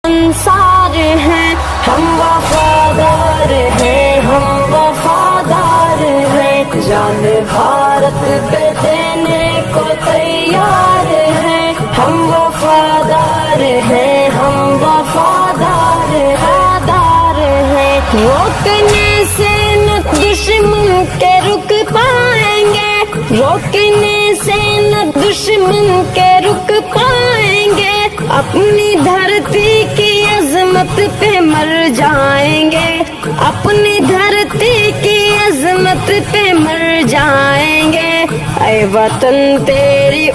अंसार हैं, हम वफादार हैं, हम वफादार हैं। जान भारत पे देने को तैयार हैं, हम वफादार हैं, हम वफादार हैं। रोकने से न दुश्मन के रुक पाएंगे, रोकने से न दुश्मन के रुक पाएंगे। अपनी धरती की अजमत पे मर जाएंगे, अपनी धरती की अजमत पे मर जाएंगे। ऐ वतन तेरी